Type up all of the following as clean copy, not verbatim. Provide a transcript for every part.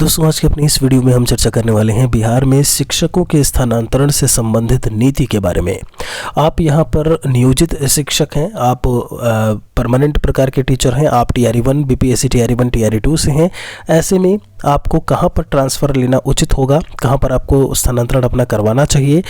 दोस्तों आज की अपनी इस वीडियो में हम चर्चा करने वाले हैं बिहार में शिक्षकों के स्थानांतरण से संबंधित नीति के बारे में। आप यहां पर नियोजित शिक्षक हैं, आप परमानेंट प्रकार के टीचर हैं, आप टीआरई 1 बीपीएससी टीआरई 1 टीआरई 2 से हैं। ऐसे में आपको कहां पर ट्रांसफ़र लेना उचित होगा, कहां पर आपको स्थानांतरण अपना करवाना चाहिए,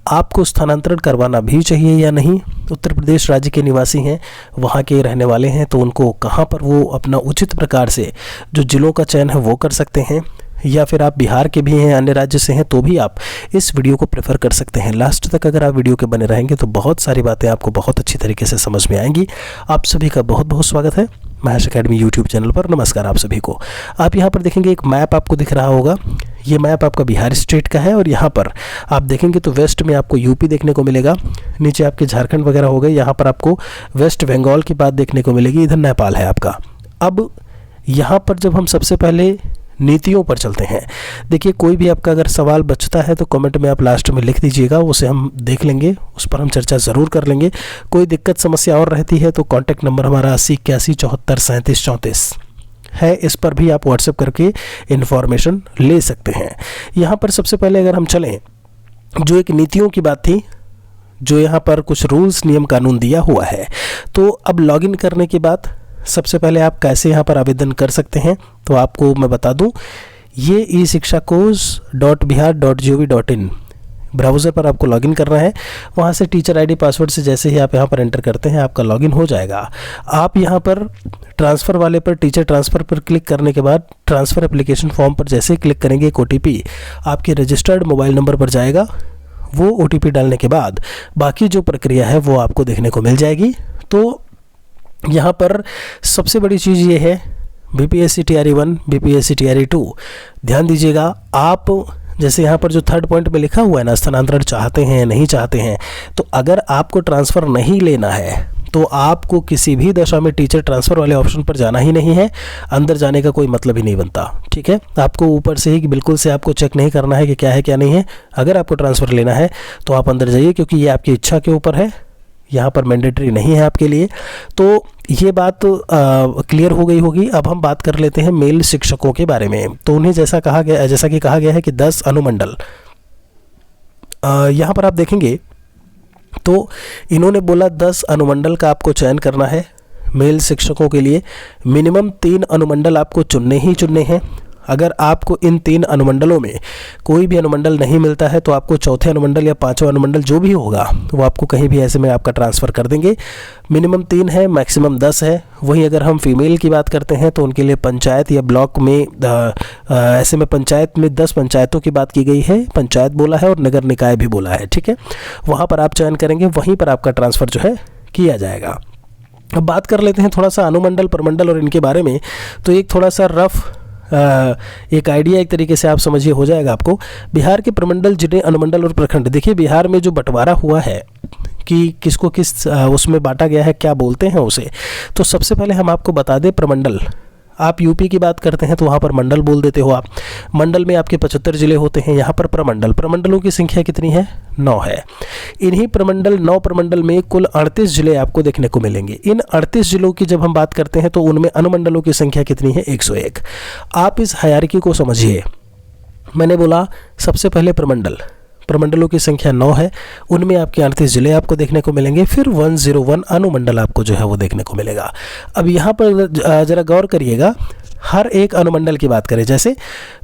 आपको स्थानांतरण करवाना भी चाहिए या नहीं। उत्तर प्रदेश राज्य के निवासी हैं, वहां के रहने वाले हैं, तो उनको कहां पर वो अपना उचित प्रकार से जो जिलों का चयन है वो कर सकते हैं, या फिर आप बिहार के भी हैं, अन्य राज्य से हैं, तो भी आप इस वीडियो को प्रेफर कर सकते हैं। लास्ट तक अगर आप वीडियो के बने रहेंगे तो बहुत सारी बातें आपको बहुत अच्छी तरीके से समझ में आएंगी। आप सभी का बहुत बहुत स्वागत है महेश अकेडमी यूट्यूब चैनल पर। नमस्कार आप सभी को। आप यहाँ पर देखेंगे एक मैप आपको दिख रहा होगा, ये मैप आपका बिहार स्टेट का है, और यहाँ पर आप देखेंगे तो वेस्ट में आपको यूपी देखने को मिलेगा, नीचे आपके झारखंड वगैरह हो गए, यहाँ पर आपको वेस्ट बंगाल की बात देखने को मिलेगी, इधर नेपाल है आपका। अब यहाँ पर जब हम सबसे पहले नीतियों पर चलते हैं, देखिए कोई भी आपका अगर सवाल बचता है तो कमेंट में आप लास्ट में लिख दीजिएगा, उसे हम देख लेंगे, उस पर हम चर्चा ज़रूर कर लेंगे। कोई दिक्कत समस्या और रहती है तो कॉन्टैक्ट नंबर हमारा 8081743734 है, इस पर भी आप व्हाट्सएप करके इन्फॉर्मेशन ले सकते हैं। यहाँ पर सबसे पहले अगर हम चलें, जो एक नीतियों की बात थी, जो यहाँ पर कुछ रूल्स नियम कानून दिया हुआ है, तो अब लॉगिन करने के बाद सबसे पहले आप कैसे यहाँ पर आवेदन कर सकते हैं तो आपको मैं बता दूं, ये e-shikshakosh.bihar.gov.in ब्राउज़र पर आपको लॉगिन करना है। वहाँ से टीचर आईडी पासवर्ड से जैसे ही आप यहाँ पर एंटर करते हैं आपका लॉगिन हो जाएगा। आप यहाँ पर ट्रांसफ़र वाले पर, टीचर ट्रांसफ़र पर क्लिक करने के बाद ट्रांसफ़र एप्लीकेशन फॉर्म पर जैसे ही क्लिक करेंगे एक OTP आपके रजिस्टर्ड मोबाइल नंबर पर जाएगा। वो OTP डालने के बाद बाकी जो प्रक्रिया है वो आपको देखने को मिल जाएगी। तो यहाँ पर सबसे बड़ी चीज़ ये है, बीपीएससी टीआरई 1 बीपीएससी टीआरई 2 ध्यान दीजिएगा। आप जैसे यहाँ पर जो थर्ड पॉइंट में लिखा हुआ है ना, स्थानांतरण चाहते हैं नहीं चाहते हैं, तो अगर आपको ट्रांसफ़र नहीं लेना है तो आपको किसी भी दशा में टीचर ट्रांसफ़र वाले ऑप्शन पर जाना ही नहीं है। अंदर जाने का कोई मतलब ही नहीं बनता, ठीक है। आपको ऊपर से ही कि बिल्कुल से आपको चेक नहीं करना है कि क्या है क्या नहीं है। अगर आपको ट्रांसफ़र लेना है तो आप अंदर जाइए, क्योंकि ये आपकी इच्छा के ऊपर है, यहाँ पर मैंडेटरी नहीं है आपके लिए। तो ये बात क्लियर हो गई होगी। अब हम बात कर लेते हैं मेल शिक्षकों के बारे में। तो उन्हें जैसा कि कहा गया है कि 10 अनुमंडल, यहाँ पर आप देखेंगे तो इन्होंने बोला 10 अनुमंडल का आपको चयन करना है मेल शिक्षकों के लिए। मिनिमम 3 अनुमंडल आपको चुनने ही चुनने हैं। अगर आपको इन 3 अनुमंडलों में कोई भी अनुमंडल नहीं मिलता है तो आपको चौथे अनुमंडल या 5वां अनुमंडल जो भी होगा वो आपको कहीं भी ऐसे में आपका ट्रांसफ़र कर देंगे। मिनिमम 3 है, मैक्सिमम 10 है। वहीं अगर हम फीमेल की बात करते हैं तो उनके लिए पंचायत या ब्लॉक में ऐसे में पंचायत में 10 पंचायतों की बात की गई है, पंचायत बोला है और नगर निकाय भी बोला है, ठीक है। वहाँ पर आप चयन करेंगे, वहीं पर आपका ट्रांसफ़र जो है किया जाएगा। अब बात कर लेते हैं थोड़ा सा अनुमंडल प्रमंडल और इनके बारे में। तो एक थोड़ा सा रफ एक आइडिया एक तरीके से आप समझिए हो जाएगा आपको। बिहार के प्रमंडल, जिले, अनुमंडल और प्रखंड। देखिए बिहार में जो बंटवारा हुआ है कि किसको किस उसमें बांटा गया है, क्या बोलते हैं उसे, तो सबसे पहले हम आपको बता दें प्रमंडल। आप यूपी की बात करते हैं तो वहाँ पर मंडल बोल देते हो आप। मंडल में आपके 75 जिले होते हैं, यहाँ पर प्रमंडल। प्रमंडलों की संख्या कितनी है? 9 है। इन्हीं प्रमंडल 9 प्रमंडल में कुल 38 जिले आपको देखने को मिलेंगे। इन 38 जिलों की जब हम बात करते हैं तो उनमें अनुमंडलों की संख्या कितनी है? 101। आप इस हायरार्की को समझिए। मैंने बोला सबसे पहले प्रमंडलों की संख्या 9 है, उनमें आपके 38 जिले आपको देखने को मिलेंगे, फिर 101 अनुमंडल आपको जो है वो देखने को मिलेगा। अब यहाँ पर ज़रा गौर करिएगा, हर एक अनुमंडल की बात करें। जैसे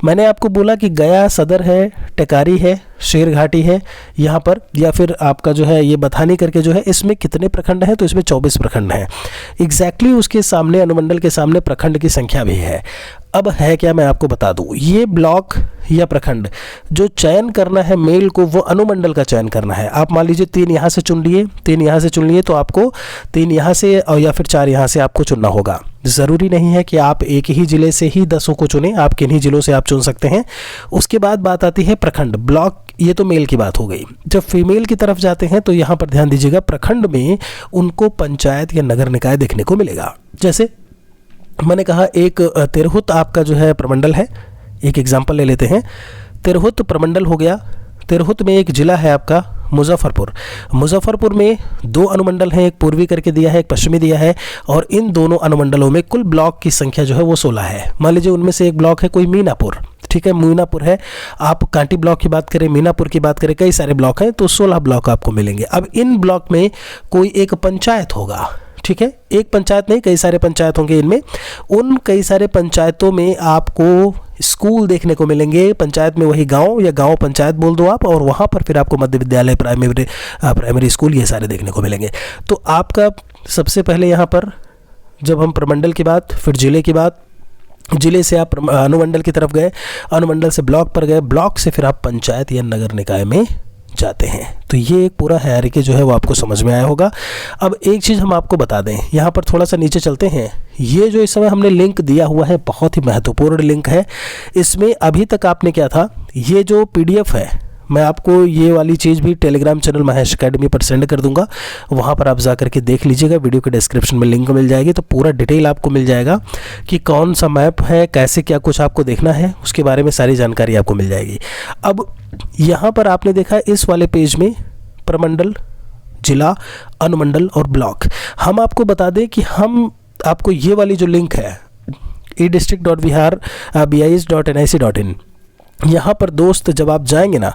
मैंने आपको बोला कि गया सदर है, टेकारी है, शेरघाटी है यहाँ पर, या फिर आपका जो है ये बथानी करके जो है, इसमें कितने प्रखंड हैं? तो इसमें 24 प्रखंड हैं। एग्जैक्टली उसके सामने अनुमंडल के सामने प्रखंड की संख्या भी है। अब है क्या, मैं आपको बता दूं, ये ब्लॉक या प्रखंड जो चयन करना है मेल को, वो अनुमंडल का चयन करना है। आप मान लीजिए 3 यहाँ से चुन लिए, 3 यहाँ से चुन लिए, तो आपको 3 यहाँ से और या फिर 4 यहाँ से आपको चुनना होगा। ज़रूरी नहीं है कि आप एक ही ज़िले से ही 10 को चुनें, आप किन्हीं ज़िलों से आप चुन सकते हैं। उसके बाद बात आती है प्रखंड, ब्लॉक, ये तो मेल की बात हो गई। जब फीमेल की तरफ जाते हैं तो यहाँ पर ध्यान दीजिएगा, प्रखंड में उनको पंचायत या नगर निकाय देखने को मिलेगा। जैसे मैंने कहा एक तिरहुत आपका जो है प्रमंडल है, एक एग्जाम्पल ले लेते हैं। तिरहुत प्रमंडल हो गया। तिरहुत में एक जिला है आपका मुजफ्फरपुर में 2 अनुमंडल हैं, एक पूर्वी करके दिया है, एक पश्चिमी दिया है, और इन दोनों अनुमंडलों में कुल ब्लॉक की संख्या जो है वो 16 है। मान लीजिए उनमें से एक ब्लॉक है कोई मीनापुर, ठीक है। मीनापुर है, आप कांटी ब्लॉक की बात करें, मीनापुर की बात करें, कई सारे ब्लॉक हैं, तो 16 ब्लॉक आपको मिलेंगे। अब इन ब्लॉक में कोई एक पंचायत होगा, ठीक है, एक पंचायत नहीं कई सारे पंचायत होंगे इनमें। उन कई सारे पंचायतों में आपको स्कूल देखने को मिलेंगे। पंचायत में वही गांव या गांव पंचायत बोल दो आप, और वहाँ पर फिर आपको मध्य विद्यालय, प्राइमरी स्कूल ये सारे देखने को मिलेंगे। तो आपका सबसे पहले यहाँ पर जब हम प्रमंडल की बात, फिर जिले की बात, जिले से आप अनुमंडल की तरफ गए, अनुमंडल से ब्लॉक पर गए, ब्लॉक से फिर आप पंचायत या नगर निकाय में जाते हैं। तो ये एक पूरा हायरार्की जो है वो आपको समझ में आया होगा। अब एक चीज़ हम आपको बता दें, यहाँ पर थोड़ा सा नीचे चलते हैं। ये जो इस समय हमने लिंक दिया हुआ है बहुत ही महत्वपूर्ण लिंक है। इसमें अभी तक आपने क्या था, ये जो PDF है, मैं आपको ये वाली चीज़ भी टेलीग्राम चैनल महेश अकेडमी पर सेंड कर दूंगा, वहाँ पर आप जा करके देख लीजिएगा। वीडियो के डिस्क्रिप्शन में लिंक मिल जाएगी, तो पूरा डिटेल आपको मिल जाएगा कि कौन सा मैप है, कैसे क्या कुछ आपको देखना है, उसके बारे में सारी जानकारी आपको मिल जाएगी। अब यहाँ पर आपने देखा इस वाले पेज में प्रमंडल, जिला, अनुमंडल और ब्लॉक। हम आपको बता दें कि हम आपको ये वाली जो लिंक है edistrict.bihar.bis.nic.in, यहाँ पर दोस्त जब आप जाएंगे ना,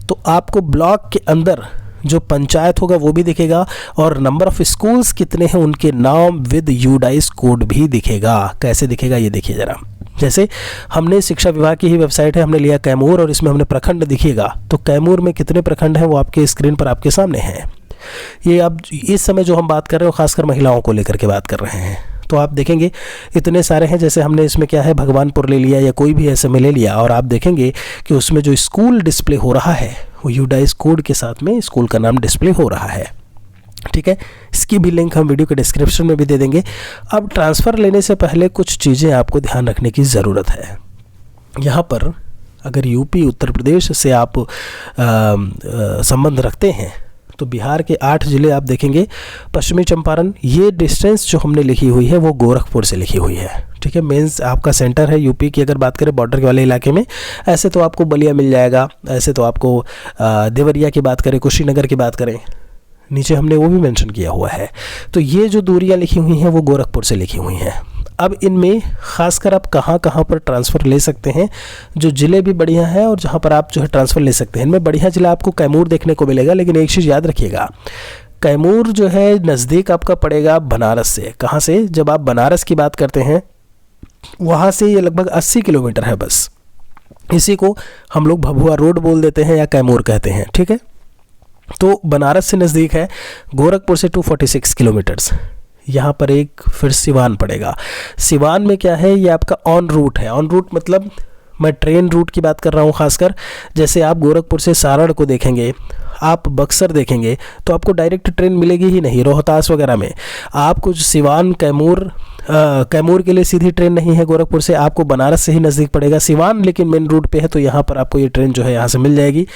तो आपको ब्लॉक के अंदर जो पंचायत होगा वो भी दिखेगा, और नंबर ऑफ स्कूल्स कितने हैं उनके नाम विद यूडाइस कोड भी दिखेगा। कैसे दिखेगा ये देखिए ज़रा। जैसे हमने शिक्षा विभाग की ही वेबसाइट है, हमने लिया कैमूर, और इसमें हमने प्रखंड दिखिएगा, तो कैमूर में कितने प्रखंड हैं वो आपके स्क्रीन पर आपके सामने हैं। ये अब इस समय जो हम बात कर रहे हो खासकर महिलाओं को लेकर के बात कर रहे हैं, तो आप देखेंगे इतने सारे हैं। जैसे हमने इसमें क्या है, भगवानपुर ले लिया या कोई भी ऐसे में ले लिया, और आप देखेंगे कि उसमें जो स्कूल डिस्प्ले हो रहा है वो यूडाइस कोड के साथ में स्कूल का नाम डिस्प्ले हो रहा है, ठीक है। इसकी भी लिंक हम वीडियो के डिस्क्रिप्शन में भी दे देंगे। अब ट्रांसफ़र लेने से पहले कुछ चीज़ें आपको ध्यान रखने की ज़रूरत है। यहाँ पर अगर यूपी उत्तर प्रदेश से आप संबंध रखते हैं तो बिहार के 8 ज़िले आप देखेंगे। पश्चिमी चंपारण, ये डिस्टेंस जो हमने लिखी हुई है वो गोरखपुर से लिखी हुई है, ठीक है। मेंस आपका सेंटर है यूपी की, अगर बात करें बॉर्डर वाले इलाके में, ऐसे तो आपको बलिया मिल जाएगा, ऐसे तो आपको देवरिया की बात करें, कुशीनगर की बात करें, नीचे हमने वो भी मेंशन किया हुआ है। तो ये जो दूरियां लिखी हुई हैं वो गोरखपुर से लिखी हुई हैं। अब इनमें खासकर आप कहाँ कहाँ पर ट्रांसफ़र ले सकते हैं, जो ज़िले भी बढ़िया हैं और जहाँ पर आप जो है ट्रांसफ़र ले सकते हैं। इनमें बढ़िया ज़िला आपको कैमूर देखने को मिलेगा, लेकिन एक चीज़ याद रखिएगा, कैमूर जो है नज़दीक आपका पड़ेगा बनारस से। कहाँ से? जब आप बनारस की बात करते हैं वहाँ से ये लगभग 80 किलोमीटर है बस। इसी को हम लोग भभुआ रोड बोल देते हैं या कैमूर कहते हैं, ठीक है। तो बनारस से नज़दीक है, गोरखपुर से 246 किलोमीटर्स। यहाँ पर एक फिर सिवान पड़ेगा। सिवान में क्या है, ये आपका ऑन रूट है। ऑन रूट मतलब मैं ट्रेन रूट की बात कर रहा हूँ खासकर। जैसे आप गोरखपुर से सारण को देखेंगे, आप बक्सर देखेंगे, तो आपको डायरेक्ट ट्रेन मिलेगी ही नहीं। रोहतास वगैरह में आपको सिवान, कैमूर के लिए सीधी ट्रेन नहीं है गोरखपुर से, आपको बनारस से ही नज़दीक पड़ेगा। सिवान लेकिन मेन रूट पे है, तो यहाँ पर आपको ये ट्रेन जो है यहाँ से मिल जाएगी।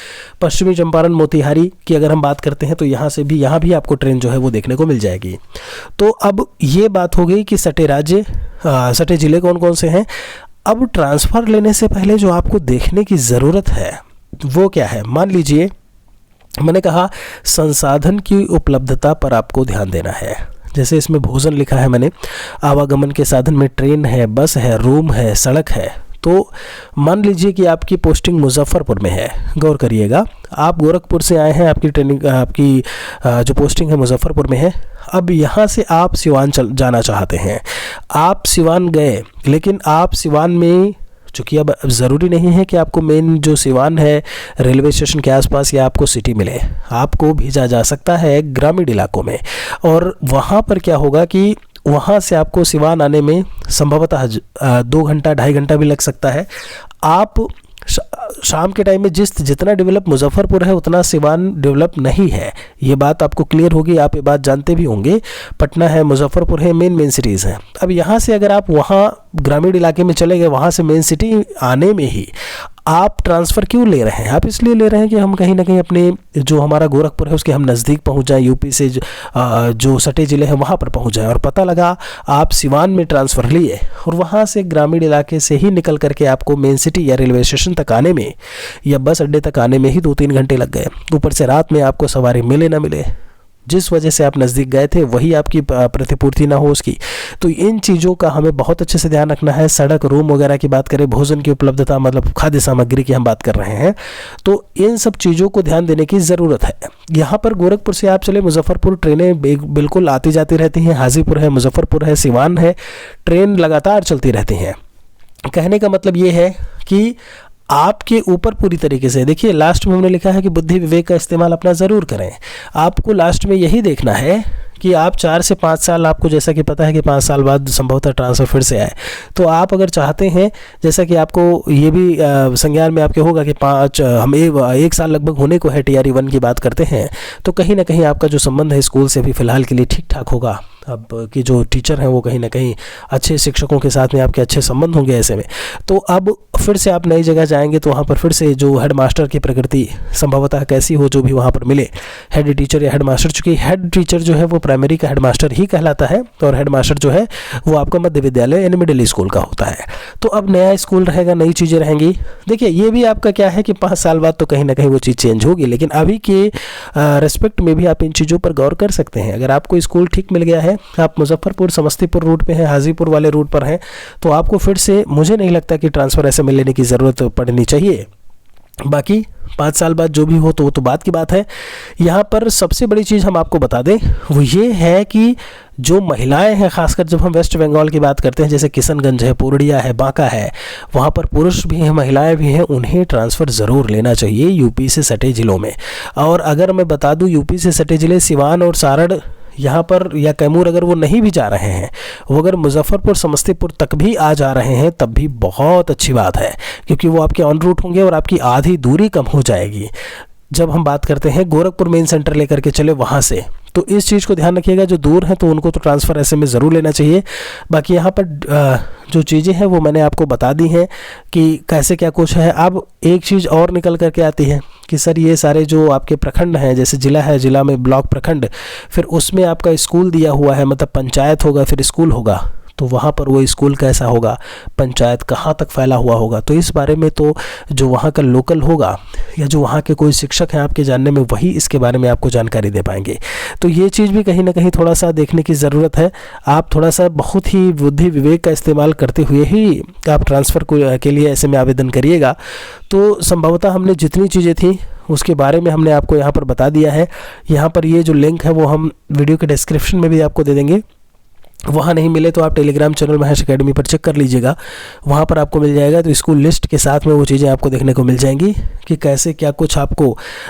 पश्चिमी चंपारण, मोतिहारी की अगर हम बात करते हैं तो यहाँ भी आपको ट्रेन जो है वो देखने को मिल जाएगी। तो अब ये बात हो गई कि सटे ज़िले कौन कौन से हैं। अब ट्रांसफ़र लेने से पहले जो आपको देखने की ज़रूरत है वो क्या है, मान लीजिए मैंने कहा संसाधन की उपलब्धता पर आपको ध्यान देना है। जैसे इसमें भोजन लिखा है मैंने, आवागमन के साधन में ट्रेन है, बस है, रूम है, सड़क है। तो मान लीजिए कि आपकी पोस्टिंग मुजफ्फरपुर में है, गौर करिएगा, आप गोरखपुर से आए हैं, आपकी जो पोस्टिंग है मुजफ्फरपुर में है। अब यहाँ से आप सिवान जाना चाहते हैं, आप सिवान गए, लेकिन आप सिवान में चूँकि अब ज़रूरी नहीं है कि आपको मेन जो सिवान है रेलवे स्टेशन के आसपास या आपको सिटी मिले, आपको भेजा जा सकता है ग्रामीण इलाकों में। और वहाँ पर क्या होगा कि वहाँ से आपको सिवान आने में संभवतः 2 घंटा 2.5 घंटा भी लग सकता है। आप शाम के टाइम में जितना डेवलप मुजफ्फरपुर है उतना सिवान डेवलप नहीं है, ये बात आपको क्लियर होगी, आप ये बात जानते भी होंगे। पटना है, मुजफ्फरपुर है, मेन सिटीज़ हैं। अब यहाँ से अगर आप वहाँ ग्रामीण इलाके में चले गए, वहाँ से मेन सिटी आने में ही आप ट्रांसफ़र क्यों ले रहे हैं? आप इसलिए ले रहे हैं कि हम कहीं ना कहीं अपने जो हमारा गोरखपुर है उसके हम नज़दीक पहुंच जाएं, यूपी से जो सटे ज़िले हैं वहाँ पर पहुंच जाएं। और पता लगा आप सिवान में ट्रांसफ़र लिए और वहाँ से ग्रामीण इलाके से ही निकल करके आपको मेन सिटी या रेलवे स्टेशन तक आने में या बस अड्डे तक आने में ही 2-3 घंटे लग गए। ऊपर से रात में आपको सवारी मिले ना मिले, जिस वजह से आप नज़दीक गए थे वही आपकी प्रतिपूर्ति ना हो उसकी। तो इन चीज़ों का हमें बहुत अच्छे से ध्यान रखना है। सड़क, रूम वगैरह की बात करें, भोजन की उपलब्धता, मतलब खाद्य सामग्री की हम बात कर रहे हैं, तो इन सब चीज़ों को ध्यान देने की ज़रूरत है। यहाँ पर गोरखपुर से आप चले मुजफ्फरपुर, ट्रेनें बिल्कुल आती जाती रहती हैं। हाजीपुर है, मुजफ्फरपुर है, सिवान है, ट्रेन लगातार चलती रहती हैं। कहने का मतलब ये है कि आपके ऊपर पूरी तरीके से, देखिए लास्ट में हमने लिखा है कि बुद्धि विवेक का इस्तेमाल अपना ज़रूर करें। आपको लास्ट में यही देखना है कि आप 4 से 5 साल, आपको जैसा कि पता है कि 5 साल बाद संभवतः ट्रांसफ़र फिर से आए, तो आप अगर चाहते हैं, जैसा कि आपको ये भी संज्ञान में आपके होगा कि 1 साल लगभग होने को है TRE 1 की बात करते हैं, तो कहीं ना कहीं आपका जो संबंध है स्कूल से भी फ़िलहाल के लिए ठीक ठाक होगा। अब कि जो टीचर हैं वो कहीं ना कहीं अच्छे शिक्षकों के साथ में आपके अच्छे संबंध होंगे ऐसे में। तो अब फिर से आप नई जगह जाएंगे तो वहाँ पर फिर से जो हेड मास्टर की प्रकृति संभवतः कैसी हो, जो भी वहाँ पर मिले, हेड टीचर या हेड मास्टर, चूँकि हेड टीचर जो है वो प्राइमरी का हेड मास्टर ही कहलाता है और हेड मास्टर जो है वो आपका मध्य विद्यालय यानी मिडिल स्कूल का होता है। तो अब नया स्कूल रहेगा, नई चीज़ें रहेंगी। देखिए ये भी आपका क्या है कि 5 साल बाद तो कहीं ना कहीं वो चीज़ चेंज होगी, लेकिन अभी के रेस्पेक्ट में भी आप इन चीज़ों पर गौर कर सकते हैं। अगर आपको स्कूल ठीक मिल गया है, आप मुजफ्फरपुर समस्तीपुर रूट पे हैं, हाजीपुर वाले रूट पर हैं, तो आपको फिर से मुझे नहीं लगता कि ट्रांसफ़र ऐसे में लेने की ज़रूरत पड़नी चाहिए। बाकी 5 साल बाद जो भी हो तो वो तो बात की बात है। यहाँ पर सबसे बड़ी चीज़ हम आपको बता दें वो ये है कि जो महिलाएं हैं, खासकर जब हम वेस्ट बंगाल की बात करते हैं, जैसे किशनगंज है, पूर्णिया है, बांका है, वहाँ पर पुरुष भी हैं, महिलाएं भी हैं, उन्हें ट्रांसफ़र ज़रूर लेना चाहिए यूपी से सटे ज़िलों में। और अगर मैं बता दूँ यूपी से सटे ज़िले सिवान और सारण यहाँ पर या कैमूर अगर वो नहीं भी जा रहे हैं, वो अगर मुजफ्फरपुर समस्तीपुर तक भी आ जा रहे हैं तब भी बहुत अच्छी बात है, क्योंकि वो आपके ऑन रूट होंगे और आपकी आधी दूरी कम हो जाएगी। जब हम बात करते हैं गोरखपुर मेन सेंटर लेकर के चले वहाँ से, तो इस चीज़ को ध्यान रखिएगा, जो दूर हैं तो उनको तो ट्रांसफ़र ऐसे में ज़रूर लेना चाहिए। बाकी यहाँ पर जो चीज़ें हैं वो मैंने आपको बता दी हैं कि कैसे क्या कुछ है। अब एक चीज़ और निकल करके आती है कि सर ये सारे जो आपके प्रखंड हैं, जैसे ज़िला है, ज़िला में ब्लॉक प्रखंड, फिर उसमें आपका स्कूल दिया हुआ है, मतलब पंचायत होगा फिर स्कूल होगा, तो वहाँ पर वो स्कूल कैसा होगा, पंचायत कहाँ तक फैला हुआ होगा, तो इस बारे में तो जो वहाँ का लोकल होगा या जो वहाँ के कोई शिक्षक हैं आपके जानने में, वही इसके बारे में आपको जानकारी दे पाएंगे। तो ये चीज़ भी कहीं ना कहीं थोड़ा सा देखने की ज़रूरत है। आप थोड़ा सा बहुत ही बुद्धि विवेक का इस्तेमाल करते हुए ही आप ट्रांसफ़र के लिए ऐसे में आवेदन करिएगा। तो संभवतः हमने जितनी चीज़ें थी उसके बारे में हमने आपको यहाँ पर बता दिया है। यहाँ पर ये जो लिंक है वो हम वीडियो के डिस्क्रिप्शन में भी आपको दे देंगे, वहाँ नहीं मिले तो आप टेलीग्राम चैनल महेश एकेडमी पर चेक कर लीजिएगा, वहाँ पर आपको मिल जाएगा। तो स्कूल लिस्ट के साथ में वो चीज़ें आपको देखने को मिल जाएंगी कि कैसे क्या कुछ आपको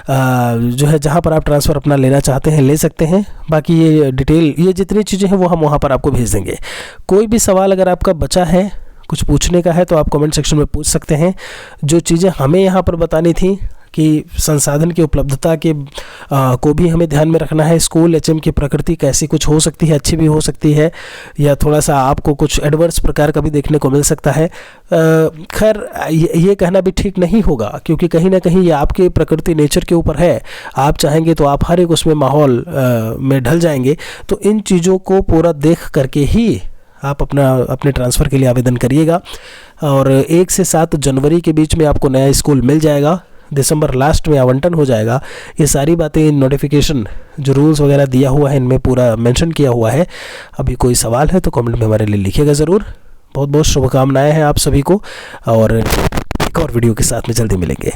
जो है जहाँ पर आप ट्रांसफ़र अपना लेना चाहते हैं ले सकते हैं। बाकी ये डिटेल, ये जितनी चीज़ें हैं वो हम वहाँ पर आपको भेज देंगे। कोई भी सवाल अगर आपका बचा है, कुछ पूछने का है, तो आप कमेंट सेक्शन में पूछ सकते हैं। जो चीज़ें हमें यहाँ पर बतानी थी कि संसाधन की उपलब्धता के को भी हमें ध्यान में रखना है। स्कूल HM की प्रकृति कैसी कुछ हो सकती है, अच्छी भी हो सकती है या थोड़ा सा आपको कुछ एडवर्स प्रकार का भी देखने को मिल सकता है। खैर ये कहना भी ठीक नहीं होगा, क्योंकि कहीं ना कहीं ये आपके प्रकृति नेचर के ऊपर है। आप चाहेंगे तो आप हर एक उसमें माहौल में ढल जाएंगे। तो इन चीज़ों को पूरा देख करके ही आप अपने ट्रांसफ़र के लिए आवेदन करिएगा। और 1 से 7 जनवरी के बीच में आपको नया स्कूल मिल जाएगा, दिसंबर लास्ट में आवंटन हो जाएगा। ये सारी बातें नोटिफिकेशन जो रूल्स वगैरह दिया हुआ है इनमें पूरा मेंशन किया हुआ है। अभी कोई सवाल है तो कमेंट में हमारे लिए लिखिएगा ज़रूर। बहुत बहुत शुभकामनाएं हैं आप सभी को, और एक और वीडियो के साथ में जल्दी मिलेंगे।